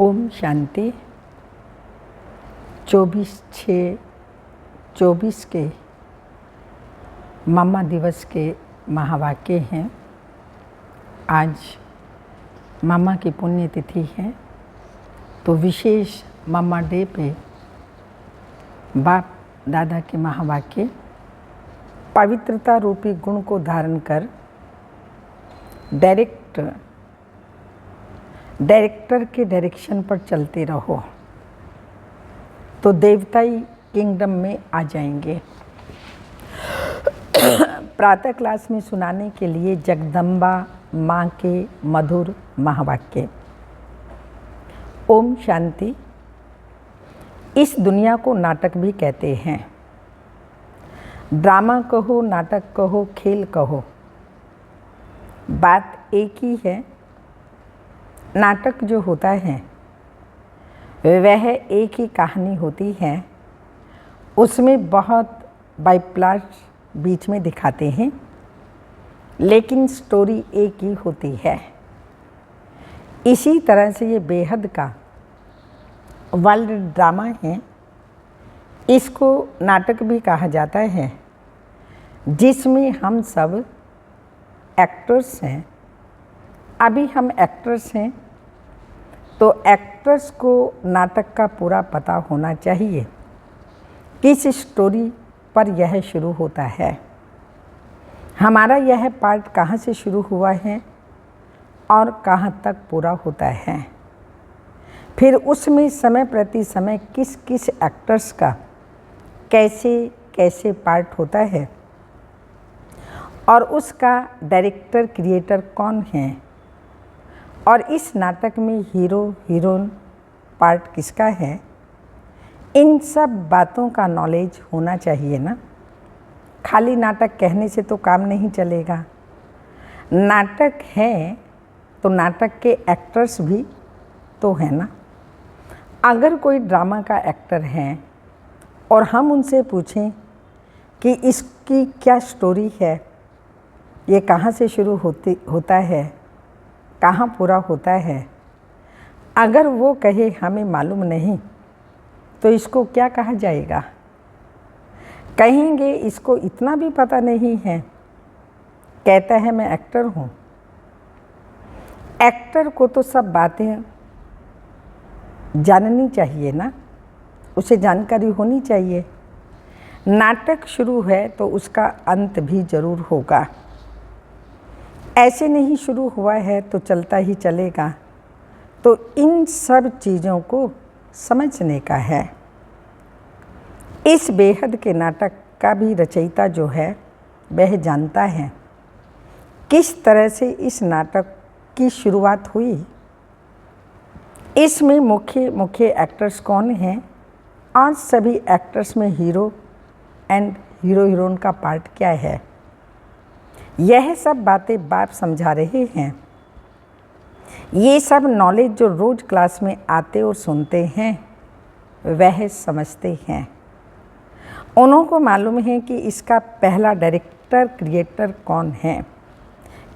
ओम शांति। 24/6/24 के मम्मा दिवस के महावाक्य हैं। आज मम्मा की पुण्यतिथि है, तो विशेष मम्मा डे पे बाप दादा के महावाक्य पवित्रता रूपी गुण को धारण कर डायरेक्टर के डायरेक्शन पर चलते रहो तो देवताई किंगडम में आ जाएंगे। प्रातः क्लास में सुनाने के लिए जगदम्बा माँ के मधुर महावाक्य। ओम शांति। इस दुनिया को नाटक भी कहते हैं। ड्रामा कहो, नाटक कहो, खेल कहो, बात एक ही है। नाटक जो होता है वह एक ही कहानी होती है, उसमें बहुत बाइप्लॉट बीच में दिखाते हैं, लेकिन स्टोरी एक ही होती है। इसी तरह से ये बेहद का वर्ल्ड ड्रामा है। इसको नाटक भी कहा जाता है, जिसमें हम सब एक्टर्स हैं। अभी हम एक्टर्स हैं, तो एक्टर्स को नाटक का पूरा पता होना चाहिए, किस स्टोरी पर यह शुरू होता है, हमारा यह पार्ट कहाँ से शुरू हुआ है और कहाँ तक पूरा होता है। फिर उसमें समय प्रति समय किस किस एक्टर्स का कैसे कैसे पार्ट होता है और उसका डायरेक्टर क्रिएटर कौन है, और इस नाटक में हीरो हीरोइन पार्ट किसका है, इन सब बातों का नॉलेज होना चाहिए ना। खाली नाटक कहने से तो काम नहीं चलेगा। नाटक है तो नाटक के एक्टर्स भी तो है ना। अगर कोई ड्रामा का एक्टर है और हम उनसे पूछें कि इसकी क्या स्टोरी है, ये कहाँ से शुरू होता है, कहाँ पूरा होता है, अगर वो कहे हमें मालूम नहीं, तो इसको क्या कहा जाएगा? कहेंगे इसको इतना भी पता नहीं है, कहता है मैं एक्टर हूँ। एक्टर को तो सब बातें जाननी चाहिए ना, उसे जानकारी होनी चाहिए। नाटक शुरू है तो उसका अंत भी ज़रूर होगा। ऐसे नहीं शुरू हुआ है तो चलता ही चलेगा। तो इन सब चीज़ों को समझने का है। इस बेहद के नाटक का भी रचयिता जो है वह जानता है किस तरह से इस नाटक की शुरुआत हुई, इसमें मुख्य मुख्य एक्टर्स कौन हैं और सभी एक्टर्स में हीरो एंड हीरो हीरोइन का पार्ट क्या है। यह सब बातें बाप समझा रहे हैं। ये सब नॉलेज जो रोज़ क्लास में आते और सुनते हैं वह समझते हैं। उन्हों को मालूम है कि इसका पहला डायरेक्टर क्रिएटर कौन है।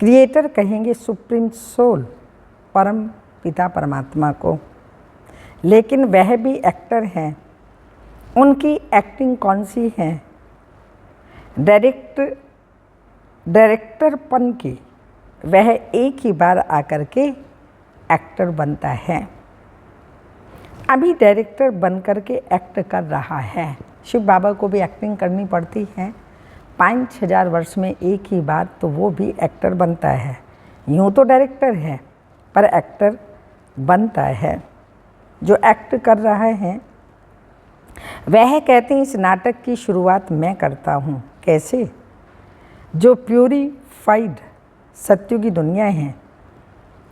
क्रिएटर कहेंगे सुप्रीम सोल, परम पिता परमात्मा को, लेकिन वह भी एक्टर हैं। उनकी एक्टिंग कौन सी है? डायरेक्टरपन की वह एक ही बार आकर के एक्टर बनता है। अभी डायरेक्टर बनकर के एक्ट कर रहा है। शिव बाबा को भी एक्टिंग करनी पड़ती है 5000 वर्ष में एक ही बार, तो वो भी एक्टर बनता है। यूँ तो डायरेक्टर है पर एक्टर बनता है। जो एक्ट कर रहा है वह कहते हैं इस नाटक की शुरुआत मैं करता हूँ। कैसे? जो प्यूरीफाइड सत्युगी दुनिया है,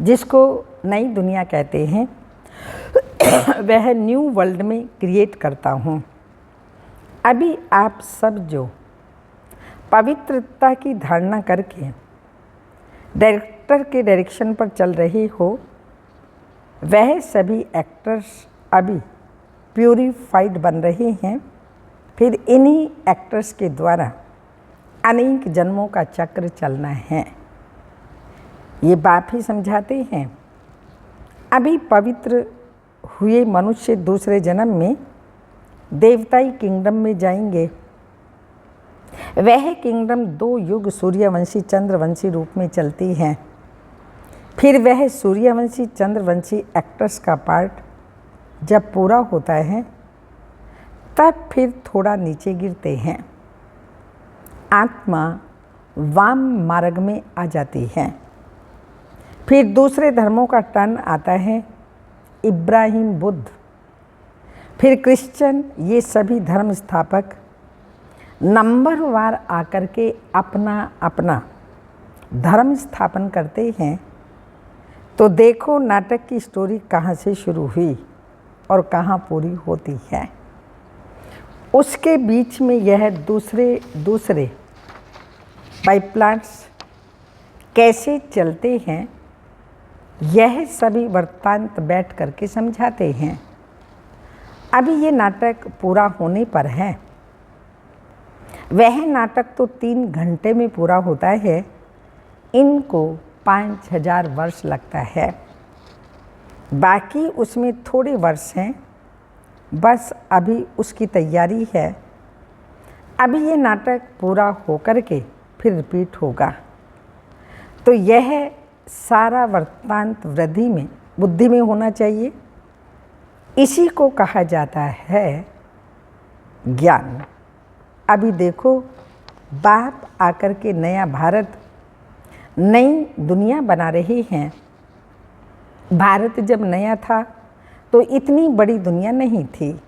जिसको नई दुनिया कहते हैं, वह न्यू वर्ल्ड में क्रिएट करता हूँ। अभी आप सब जो पवित्रता की धारणा करके डायरेक्टर के डायरेक्शन पर चल रहे हो, वह सभी एक्टर्स अभी प्यूरीफाइड बन रहे हैं। फिर इन्हीं एक्टर्स के द्वारा अनेक जन्मों का चक्र चलना है। ये बाप ही समझाते हैं। अभी पवित्र हुए मनुष्य दूसरे जन्म में देवताई किंगडम में जाएंगे। वह किंगडम 2 युग सूर्यवंशी चंद्रवंशी रूप में चलती है। फिर वह सूर्यवंशी चंद्रवंशी एक्टर्स का पार्ट जब पूरा होता है तब फिर थोड़ा नीचे गिरते हैं। आत्मा वाम मार्ग में आ जाती है। फिर दूसरे धर्मों का टर्न आता है, इब्राहिम, बुद्ध, फिर क्रिश्चियन। ये सभी धर्म स्थापक नंबरवार आकर के अपना अपना धर्म स्थापन करते हैं। तो देखो नाटक की स्टोरी कहाँ से शुरू हुई और कहाँ पूरी होती है। उसके बीच में यह दूसरे पाइपलाइन्स कैसे चलते हैं, यह सभी वृत्तांत बैठ करके समझाते हैं। अभी ये नाटक पूरा होने पर है। वह नाटक तो 3 घंटे में पूरा होता है, इनको 5000 वर्ष लगता है। बाकी उसमें थोड़े वर्ष हैं, बस अभी उसकी तैयारी है। अभी ये नाटक पूरा होकर के फिर रिपीट होगा। तो यह सारा वृत्तांत वृद्धि में बुद्धि में होना चाहिए। इसी को कहा जाता है ज्ञान। अभी देखो बाप आकर के नया भारत, नई दुनिया बना रहे हैं। भारत जब नया था तो इतनी बड़ी दुनिया नहीं थी।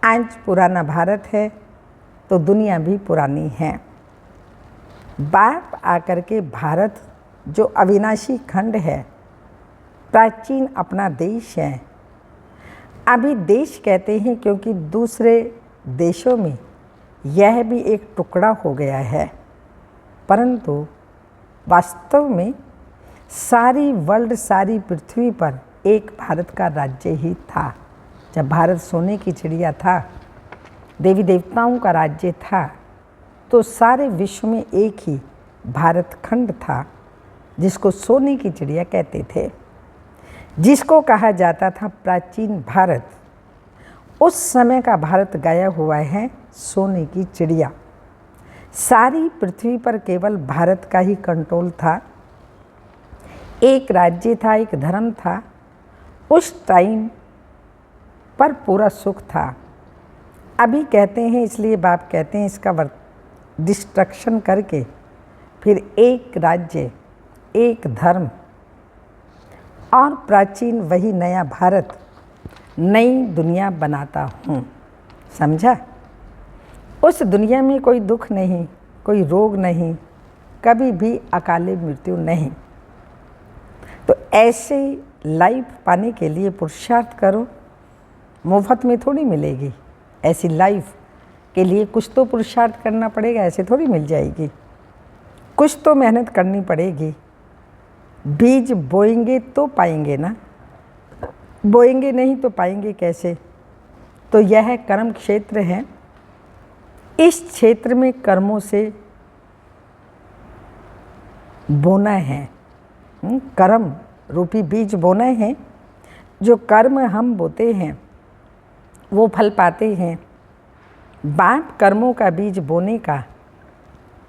आज पुराना भारत है तो दुनिया भी पुरानी है। बाप आकर के भारत जो अविनाशी खंड है, प्राचीन अपना देश है। अभी देश कहते हैं क्योंकि दूसरे देशों में यह भी एक टुकड़ा हो गया है, परंतु वास्तव में सारी वर्ल्ड, सारी पृथ्वी पर एक भारत का राज्य ही था। जब भारत सोने की चिड़िया था, देवी देवताओं का राज्य था, तो सारे विश्व में एक ही भारत खंड था जिसको सोने की चिड़िया कहते थे, जिसको कहा जाता था प्राचीन भारत। उस समय का भारत गया हुआ है सोने की चिड़िया। सारी पृथ्वी पर केवल भारत का ही कंट्रोल था। एक राज्य था, एक धर्म था। उस टाइम पर पूरा सुख था। अभी कहते हैं, इसलिए बाप कहते हैं इसका डिस्ट्रक्शन करके फिर एक राज्य, एक धर्म और प्राचीन वही नया भारत, नई दुनिया बनाता हूँ। समझा? उस दुनिया में कोई दुख नहीं, कोई रोग नहीं, कभी भी अकाले मृत्यु नहीं। तो ऐसे लाइफ पाने के लिए पुरुषार्थ करो। मुफ्त में थोड़ी मिलेगी। ऐसी लाइफ के लिए कुछ तो पुरुषार्थ करना पड़ेगा, ऐसे थोड़ी मिल जाएगी। कुछ तो मेहनत करनी पड़ेगी। बीज बोएंगे तो पाएंगे ना, बोएंगे नहीं तो पाएंगे कैसे? तो यह कर्म क्षेत्र है। इस क्षेत्र में कर्मों से बोना है, कर्म रूपी बीज बोना है। जो कर्म हम बोते हैं वो फल पाते हैं। बाप कर्मों का बीज बोने का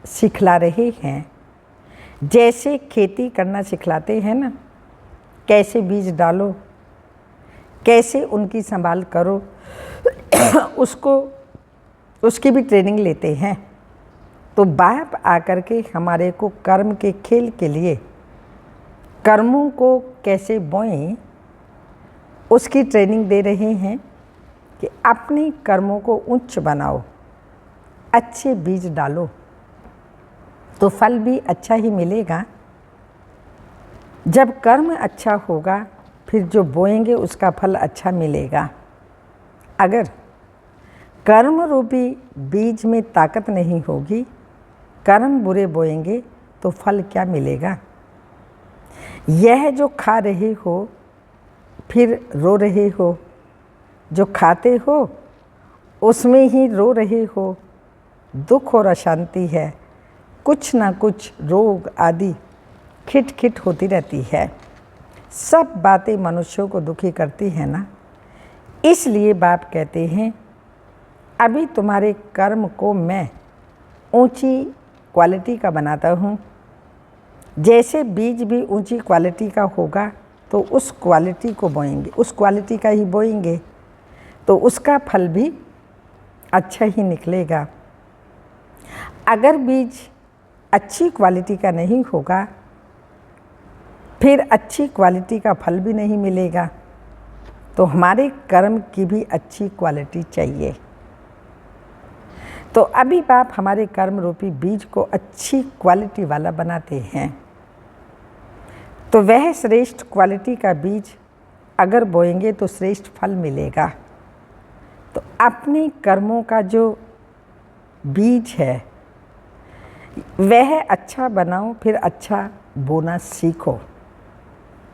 सिखला रहे हैं। जैसे खेती करना सिखलाते हैं ना, कैसे बीज डालो, कैसे उनकी संभाल करो, उसकी भी ट्रेनिंग लेते हैं। तो बाप आकर के हमारे को कर्म के खेल के लिए कर्मों को कैसे बोएं उसकी ट्रेनिंग दे रहे हैं कि अपने कर्मों को उच्च बनाओ, अच्छे बीज डालो तो फल भी अच्छा ही मिलेगा। जब कर्म अच्छा होगा फिर जो बोएंगे उसका फल अच्छा मिलेगा। अगर कर्म रूपी बीज में ताकत नहीं होगी, कर्म बुरे बोएंगे तो फल क्या मिलेगा? यह जो खा रहे हो फिर रो रहे हो, जो खाते हो उसमें ही रो रहे हो, दुख और अशांति है, कुछ ना कुछ रोग आदि खिट खिट होती रहती है। सब बातें मनुष्यों को दुखी करती हैं ना, इसलिए बाप कहते हैं अभी तुम्हारे कर्म को मैं ऊंची क्वालिटी का बनाता हूँ। जैसे बीज भी ऊंची क्वालिटी का होगा तो उस क्वालिटी को बोएंगे, उस क्वालिटी का ही बोएंगे तो उसका फल भी अच्छा ही निकलेगा। अगर बीज अच्छी क्वालिटी का नहीं होगा फिर अच्छी क्वालिटी का फल भी नहीं मिलेगा। तो हमारे कर्म की भी अच्छी क्वालिटी चाहिए। तो अभी बाप हमारे कर्म रूपी बीज को अच्छी क्वालिटी वाला बनाते हैं। तो वह श्रेष्ठ क्वालिटी का बीज अगर बोएंगे तो श्रेष्ठ फल मिलेगा। तो अपने कर्मों का जो बीज है वह अच्छा बनाओ, फिर अच्छा बोना सीखो।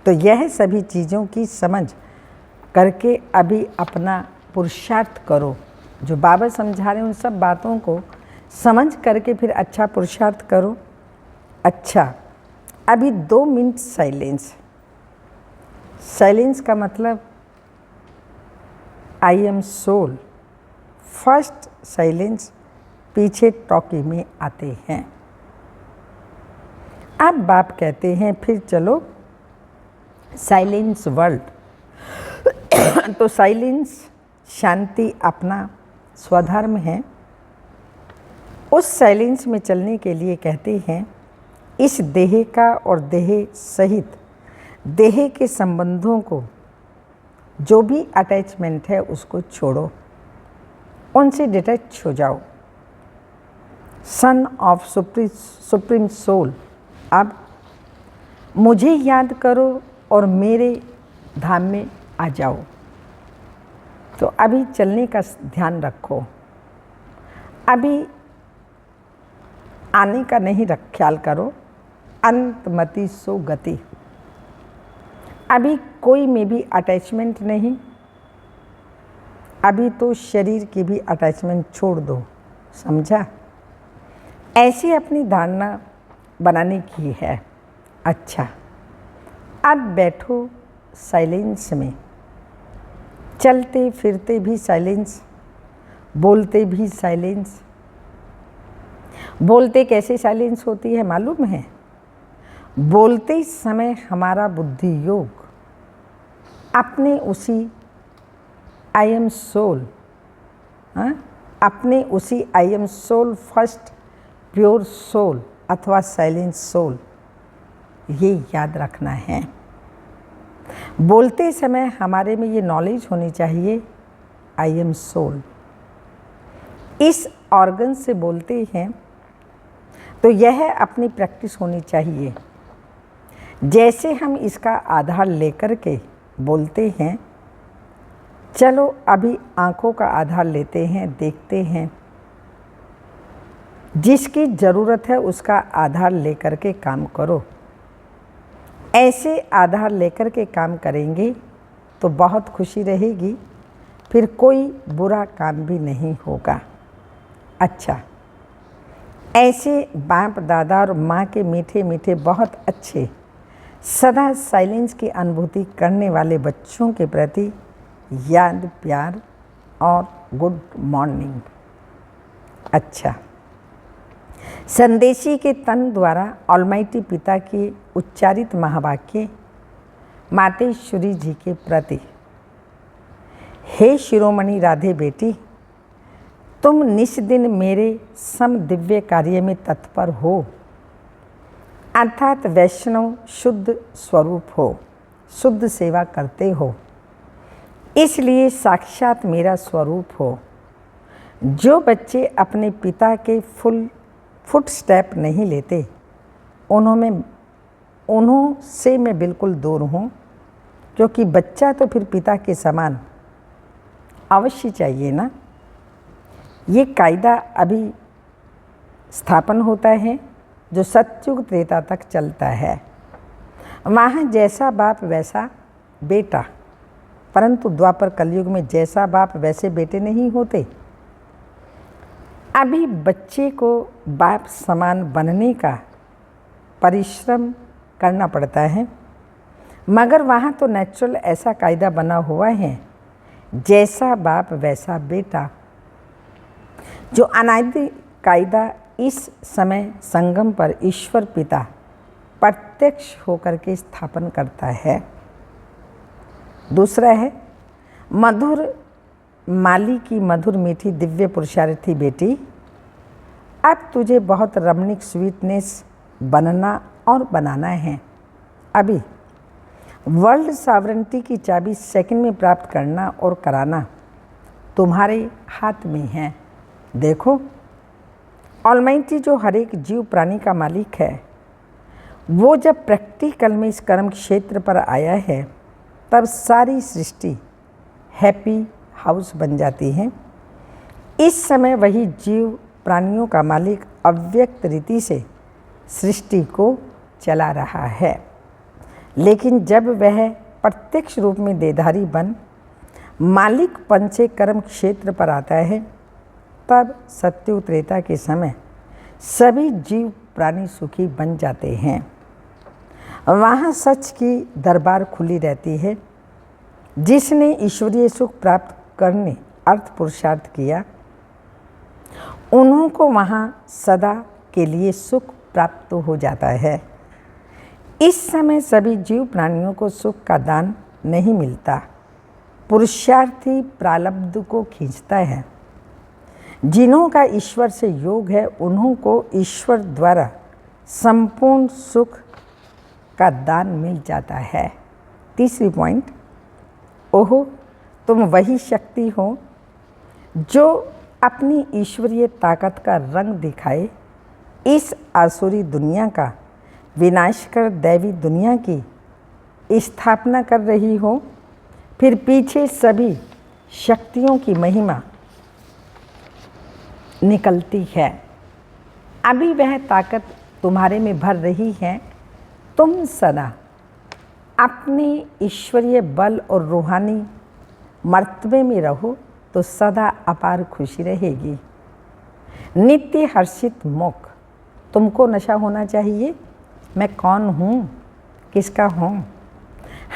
तो यह सभी चीज़ों की समझ करके अभी अपना पुरुषार्थ करो। जो बाबा समझा रहे हैं उन सब बातों को समझ करके फिर अच्छा पुरुषार्थ करो। अच्छा, अभी 2 मिनट साइलेंस। साइलेंस का मतलब I am soul. First silence पीछे टॉकी में आते हैं। अब बाप कहते हैं फिर चलो साइलेंस वर्ल्ड। तो साइलेंस शांति अपना स्वधर्म है। उस साइलेंस में चलने के लिए कहते हैं इस देह का और देह सहित देह के संबंधों को, जो भी अटैचमेंट है उसको छोड़ो, उनसे डिटैच हो जाओ। सन ऑफ सुप्रीम सोल, अब मुझे याद करो और मेरे धाम में आ जाओ। तो अभी चलने का ध्यान रखो, अभी आने का नहीं ख्याल करो। अंतमति सो गति। अभी कोई में भी अटैचमेंट नहीं। अभी तो शरीर की भी अटैचमेंट छोड़ दो, समझा? ऐसी अपनी धारणा बनाने की है। अच्छा, अब बैठो साइलेंस में। चलते फिरते भी साइलेंस, बोलते भी साइलेंस। बोलते कैसे साइलेंस होती है मालूम है? बोलते समय हमारा बुद्धि योग अपने उसी आई एम सोल, अपने उसी I am soul first pure soul अथवा साइलेंस सोल, ये याद रखना है। बोलते समय हमारे में ये नॉलेज होनी चाहिए आई एम सोल। इस ऑर्गन से बोलते हैं तो यह अपनी प्रैक्टिस होनी चाहिए। जैसे हम इसका आधार लेकर के बोलते हैं, चलो अभी आँखों का आधार लेते हैं, देखते हैं। जिसकी ज़रूरत है उसका आधार लेकर के काम करो। ऐसे आधार लेकर के काम करेंगे तो बहुत खुशी रहेगी, फिर कोई बुरा काम भी नहीं होगा। अच्छा, ऐसे बाप दादा और माँ के मीठे मीठे बहुत अच्छे सदा साइलेंस की अनुभूति करने वाले बच्चों के प्रति याद, प्यार और गुड मॉर्निंग। अच्छा, संदेशी के तन द्वारा ऑलमाइटी पिता के उच्चारित महावाक्य मातेश्वरी जी के प्रति। हे शिरोमणि राधे बेटी, तुम निस्दिन मेरे सम दिव्य कार्य में तत्पर हो, अर्थात वैष्णव शुद्ध स्वरूप हो, शुद्ध सेवा करते हो, इसलिए साक्षात मेरा स्वरूप हो। जो बच्चे अपने पिता के फुट स्टेप नहीं लेते, उन्हों से मैं बिल्कुल दूर हूँ, क्योंकि बच्चा तो फिर पिता के समान अवश्य चाहिए ना। ये कायदा अभी स्थापन होता है जो सतयुग त्रेता तक चलता है। वहाँ जैसा बाप वैसा बेटा, परंतु द्वापर कलयुग में जैसा बाप वैसे बेटे नहीं होते। अभी बच्चे को बाप समान बनने का परिश्रम करना पड़ता है, मगर वहाँ तो नेचुरल ऐसा कायदा बना हुआ है जैसा बाप वैसा बेटा, जो अनादि कायदा इस समय संगम पर ईश्वर पिता प्रत्यक्ष होकर के स्थापन करता है। दूसरा है मधुर माली की मधुर मीठी दिव्य पुरुषार्थी बेटी, अब तुझे बहुत रमणीक स्वीटनेस बनना और बनाना है। अभी वर्ल्ड सॉवरेंटी की चाबी सेकंड में प्राप्त करना और कराना तुम्हारे हाथ में है। देखो, ऑलमाइटी जो हर एक जीव प्राणी का मालिक है, वो जब प्रैक्टिकल में इस कर्म क्षेत्र पर आया है, तब सारी सृष्टि हैप्पी हाउस बन जाती है। इस समय वही जीव प्राणियों का मालिक अव्यक्त रीति से सृष्टि को चला रहा है। लेकिन जब वह प्रत्यक्ष रूप में देहधारी बन मालिक पन से कर्म क्षेत्र पर आता है, तब सत्युग त्रेता के समय सभी जीव प्राणी सुखी बन जाते हैं। वहाँ सच की दरबार खुली रहती है। जिसने ईश्वरीय सुख प्राप्त करने अर्थ पुरुषार्थ किया, उन्हों को वहाँ सदा के लिए सुख प्राप्त हो जाता है। इस समय सभी जीव प्राणियों को सुख का दान नहीं मिलता, पुरुषार्थी प्रारब्ध को खींचता है। जिन्हों का ईश्वर से योग है, उन्हों को ईश्वर द्वारा संपूर्ण सुख का दान मिल जाता है। तीसरी पॉइंट, ओहो, तुम वही शक्ति हो जो अपनी ईश्वरीय ताकत का रंग दिखाए इस आसुरी दुनिया का विनाश कर दैवी दुनिया की स्थापना कर रही हो। फिर पीछे सभी शक्तियों की महिमा निकलती है। अभी वह ताकत तुम्हारे में भर रही है। तुम सदा अपने ईश्वरीय बल और रूहानी मर्तबे में रहो तो सदा अपार खुशी रहेगी। नित्य हर्षित मुख। तुमको नशा होना चाहिए, मैं कौन हूँ, किसका हूँ,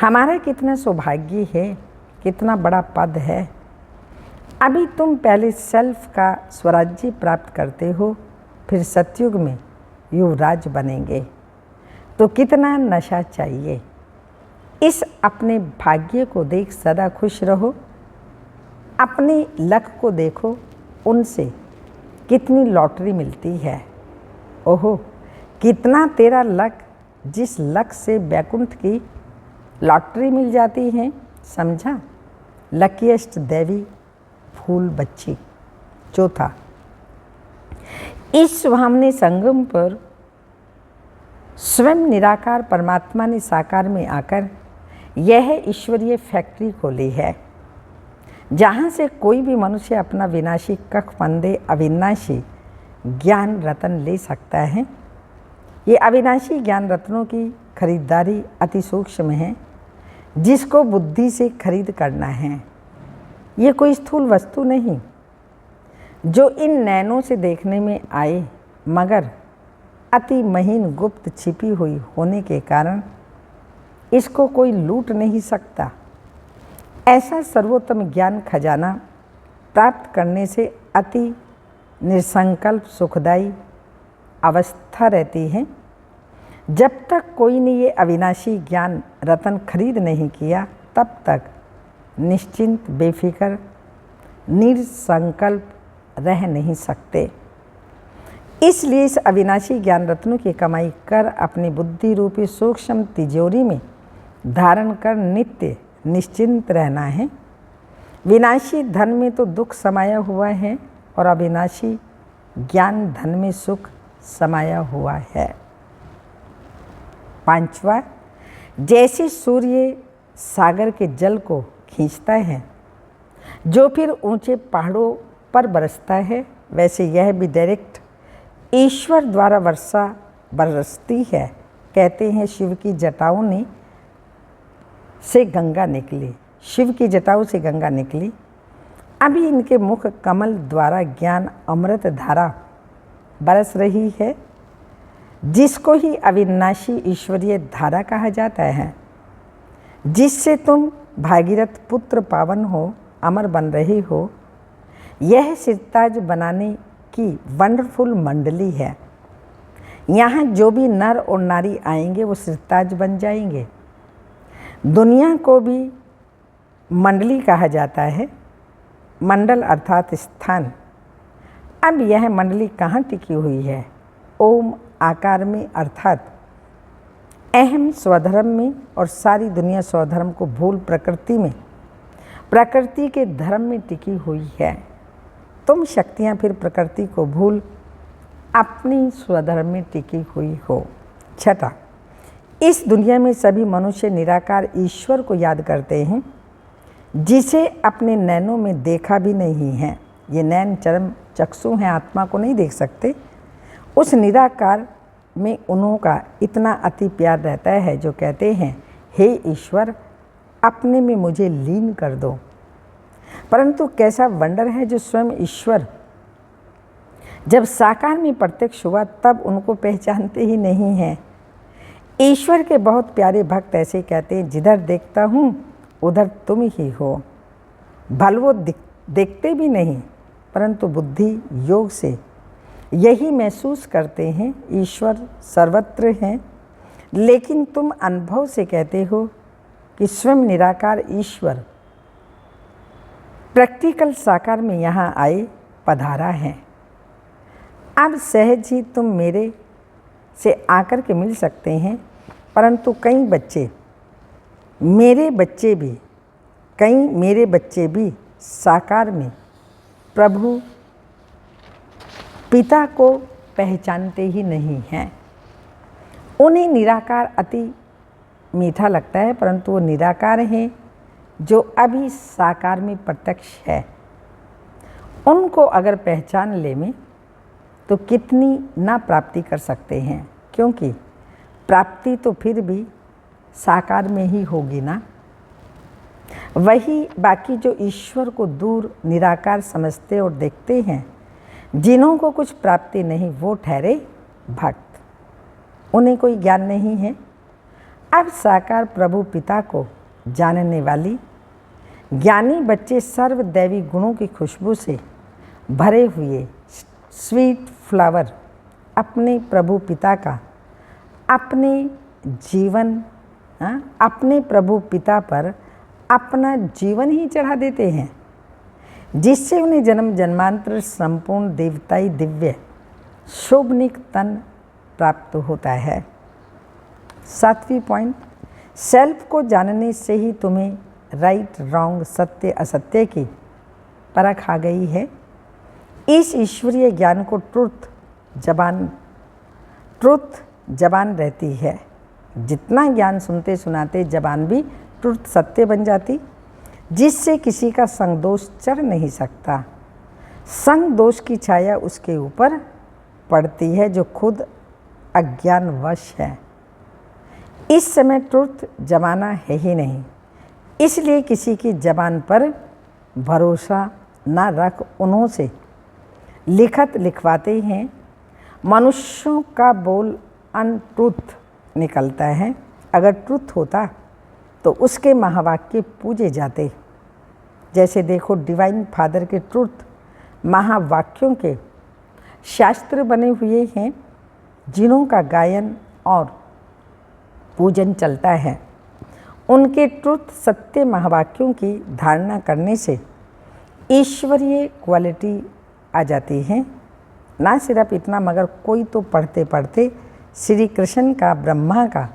हमारा कितना सौभाग्य है, कितना बड़ा पद है। अभी तुम पहले सेल्फ का स्वराज्य प्राप्त करते हो, फिर सतयुग में युवराज बनेंगे, तो कितना नशा चाहिए। इस अपने भाग्य को देख सदा खुश रहो। अपने लक को देखो, उनसे कितनी लॉटरी मिलती है। ओहो, कितना तेरा लक, जिस लक से बैकुंठ की लॉटरी मिल जाती है। समझा? लकीएस्ट देवी फूल बच्ची। चौथा, इस सुहावने संगम पर स्वयं निराकार परमात्मा ने साकार में आकर यह ईश्वरीय फैक्ट्री खोली है, जहाँ से कोई भी मनुष्य अपना विनाशी कख फंदे अविनाशी ज्ञान रत्न ले सकता है। ये अविनाशी ज्ञान रत्नों की खरीदारी अति सूक्ष्म है, जिसको बुद्धि से खरीद करना है। ये कोई स्थूल वस्तु नहीं जो इन नैनों से देखने में आए, मगर अति महीन गुप्त छिपी हुई होने के कारण इसको कोई लूट नहीं सकता। ऐसा सर्वोत्तम ज्ञान खजाना प्राप्त करने से अति निसंकल्प सुखदायी अवस्था रहती है। जब तक कोई ने ये अविनाशी ज्ञान रतन खरीद नहीं किया, तब तक निश्चिंत बेफिक्र निसंकल्प रह नहीं सकते। इसलिए इस अविनाशी ज्ञान रत्नों की कमाई कर अपनी बुद्धि रूपी सूक्ष्म तिजोरी में धारण कर नित्य निश्चिंत रहना है। विनाशी धन में तो दुख समाया हुआ है और अविनाशी ज्ञान धन में सुख समाया हुआ है। पांचवा, जैसे सूर्य सागर के जल को खींचता है जो फिर ऊंचे पहाड़ों पर बरसता है, वैसे यह भी डायरेक्ट ईश्वर द्वारा वर्षा बरसती है। कहते हैं शिव की जटाओं ने से गंगा निकली, शिव की जटाओं से गंगा निकली। अभी इनके मुख कमल द्वारा ज्ञान अमृत धारा बरस रही है, जिसको ही अविनाशी ईश्वरीय धारा कहा जाता है, जिससे तुम भागीरथ पुत्र पावन हो अमर बन रहे हो। यह सिरताज बनाने की वंडरफुल मंडली है। यहाँ जो भी नर और नारी आएंगे वो सिरताज बन जाएंगे। दुनिया को भी मंडली कहा जाता है, मंडल अर्थात स्थान। अब यह मंडली कहाँ टिकी हुई है? ओम आकार में अर्थात अहम स्वधर्म में, और सारी दुनिया स्वधर्म को भूल प्रकृति में, प्रकृति के धर्म में टिकी हुई है। तुम शक्तियाँ फिर प्रकृति को भूल अपनी स्वधर्म में टिकी हुई हो। छठा, इस दुनिया में सभी मनुष्य निराकार ईश्वर को याद करते हैं, जिसे अपने नैनों में देखा भी नहीं है। ये नैन चरम चक्षु हैं, आत्मा को नहीं देख सकते। उस निराकार में उन्हों का इतना अति प्यार रहता है जो कहते हैं, हे ईश्वर अपने में मुझे लीन कर दो। परंतु कैसा वंडर है जो स्वयं ईश्वर जब साकार में प्रत्यक्ष हुआ तब उनको पहचानते ही नहीं हैं। ईश्वर के बहुत प्यारे भक्त ऐसे कहते हैं, जिधर देखता हूँ उधर तुम ही हो। भल वो देखते भी नहीं, परंतु बुद्धि योग से यही महसूस करते हैं ईश्वर सर्वत्र हैं। लेकिन तुम अनुभव से कहते हो कि स्वयं निराकार ईश्वर प्रैक्टिकल साकार में यहाँ आए पधारा है। अब सहज ही तुम मेरे से आकर के मिल सकते हैं, परंतु कई मेरे बच्चे भी साकार में प्रभु पिता को पहचानते ही नहीं हैं। उन्हें निराकार अति मीठा लगता है, परंतु वो निराकार हैं जो अभी साकार में प्रत्यक्ष है। उनको अगर पहचान लें तो कितनी ना प्राप्ति कर सकते हैं, क्योंकि प्राप्ति तो फिर भी साकार में ही होगी ना। वही बाकी जो ईश्वर को दूर निराकार समझते और देखते हैं, जिन्हों को कुछ प्राप्ति नहीं, वो ठहरे भक्त, उन्हें कोई ज्ञान नहीं है। अब साकार प्रभु पिता को जानने वाली ज्ञानी बच्चे सर्वदैवी गुणों की खुशबू से भरे हुए स्वीट फ्लावर अपने प्रभु पिता का अपने प्रभु पिता पर अपना जीवन ही चढ़ा देते हैं, जिससे उन्हें जन्म जन्मांतर संपूर्ण देवताई दिव्य शोभनिक तन प्राप्त होता है। 7वीं पॉइंट, सेल्फ को जानने से ही तुम्हें राइट रॉन्ग सत्य असत्य की परख आ गई है। इस ईश्वरीय ज्ञान को ट्रुथ जबान रहती है। जितना ज्ञान सुनते सुनाते जबान भी ट्रुथ सत्य बन जाती, जिससे किसी का संग दोष चढ़ नहीं सकता। संग दोष की छाया उसके ऊपर पड़ती है जो खुद अज्ञानवश है। इस समय ट्रुथ जमाना है ही नहीं, इसलिए किसी की जबान पर भरोसा न रख उन्हों से लिखत लिखवाते हैं। मनुष्यों का बोल अनट्रुथ निकलता है। अगर ट्रुथ होता तो उसके महावाक्य पूजे जाते। जैसे देखो, डिवाइन फादर के ट्रुथ महावाक्यों के शास्त्र बने हुए हैं, जिन्हों का गायन और पूजन चलता है। उनके ट्रुथ सत्य महावाक्यों की धारणा करने से ईश्वरीय क्वालिटी आ जाती है। ना सिर्फ इतना, मगर कोई तो पढ़ते पढ़ते श्री कृष्ण का, ब्रह्मा का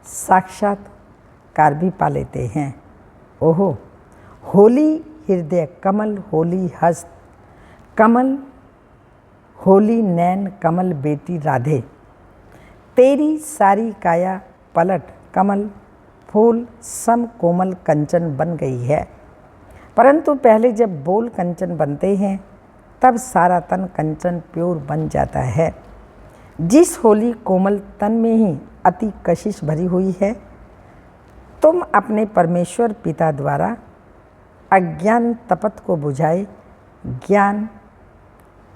साक्षात्कार भी पा लेते हैं। ओहो, होली हृदय कमल, होली हस्त कमल, होली नैन कमल बेटी राधे, तेरी सारी काया पलट कमल फूल सम कोमल कंचन बन गई है। परंतु पहले जब बोल कंचन बनते हैं तब सारा तन कंचन प्योर बन जाता है। जिस होली कोमल तन में ही अति कशिश भरी हुई है, तुम अपने परमेश्वर पिता द्वारा अज्ञान तपत को बुझाए, ज्ञान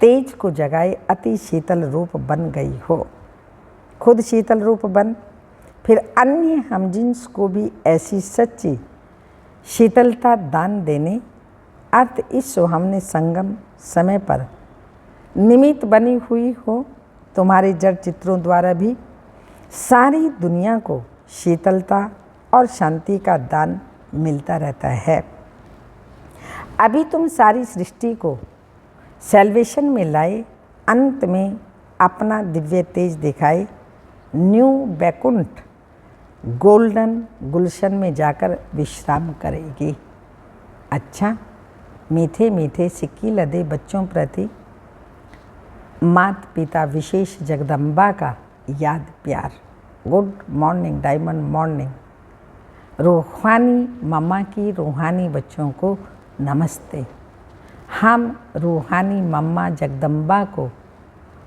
तेज को जगाए अति शीतल रूप बन गई हो। खुद शीतल रूप बन, फिर अन्य हमजिन्स को भी ऐसी सच्ची शीतलता दान देने अर्थ इस सुहावने संगम समय पर निमित्त बनी हुई हो। तुम्हारे जड़ चित्रों द्वारा भी सारी दुनिया को शीतलता और शांति का दान मिलता रहता है। अभी तुम सारी सृष्टि को सेल्वेशन में लाए, अंत में अपना दिव्य तेज दिखाए, न्यू बैकुंठ गोल्डन गुलशन में जाकर विश्राम करेगी। अच्छा, मीठे मीठे सिक्की लदे बच्चों प्रति माता पिता विशेष जगदम्बा का याद प्यार। Good morning diamond morning. रूहानी मम्मा की रूहानी बच्चों को नमस्ते। हम रूहानी मम्मा जगदम्बा को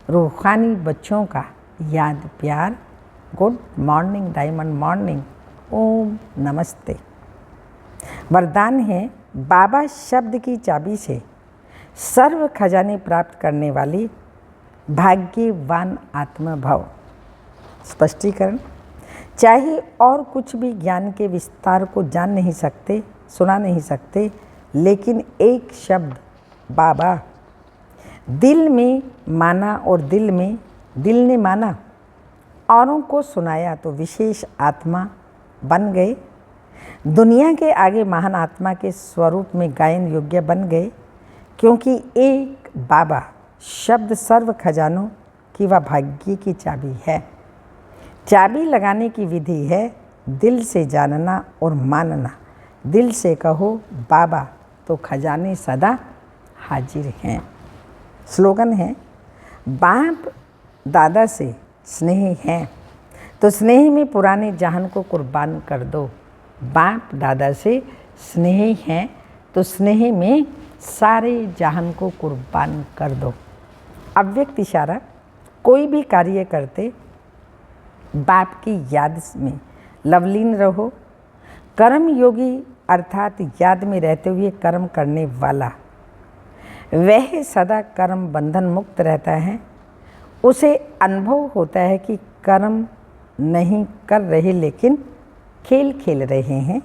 रूहानी बच्चों का याद प्यार। Good morning diamond morning. ओम नमस्ते। वरदान है, बाबा शब्द की चाबी से सर्व खजाने प्राप्त करने वाली भाग्यवान आत्मा भव। स्पष्टीकरण, चाहे और कुछ भी ज्ञान के विस्तार को जान नहीं सकते, सुना नहीं सकते, लेकिन एक शब्द बाबा दिल में माना और दिल ने माना, औरों को सुनाया तो विशेष आत्मा बन गए। दुनिया के आगे महान आत्मा के स्वरूप में गायन योग्य बन गए, क्योंकि एक बाबा शब्द सर्व खजानों की व भाग्य की चाबी है। चाबी लगाने की विधि है दिल से जानना और मानना। दिल से कहो बाबा तो खजाने सदा हाजिर हैं। स्लोगन है, बाप दादा से स्नेह है तो स्नेह में पुराने जहान को कुर्बान कर दो। बाप दादा से स्नेह है तो स्नेह में सारे जहान को कुर्बान कर दो। अव्यक्त इशारा, कोई भी कार्य करते बाप की याद में लवलीन रहो। कर्म योगी अर्थात याद में रहते हुए कर्म करने वाला, वह सदा कर्म बंधन मुक्त रहता है। उसे अनुभव होता है कि कर्म नहीं कर रहे लेकिन खेल खेल रहे हैं।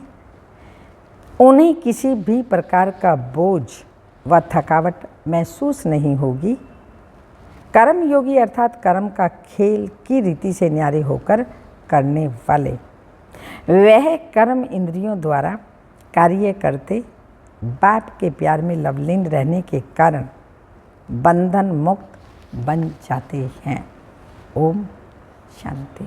उन्हें किसी भी प्रकार का बोझ व थकावट महसूस नहीं होगी। कर्म योगी अर्थात कर्म का खेल की रीति से न्यारे होकर करने वाले, वह कर्म इंद्रियों द्वारा कार्य करते बाप के प्यार में लवलीन रहने के कारण बंधन मुक्त बन जाते हैं। ओम शांति।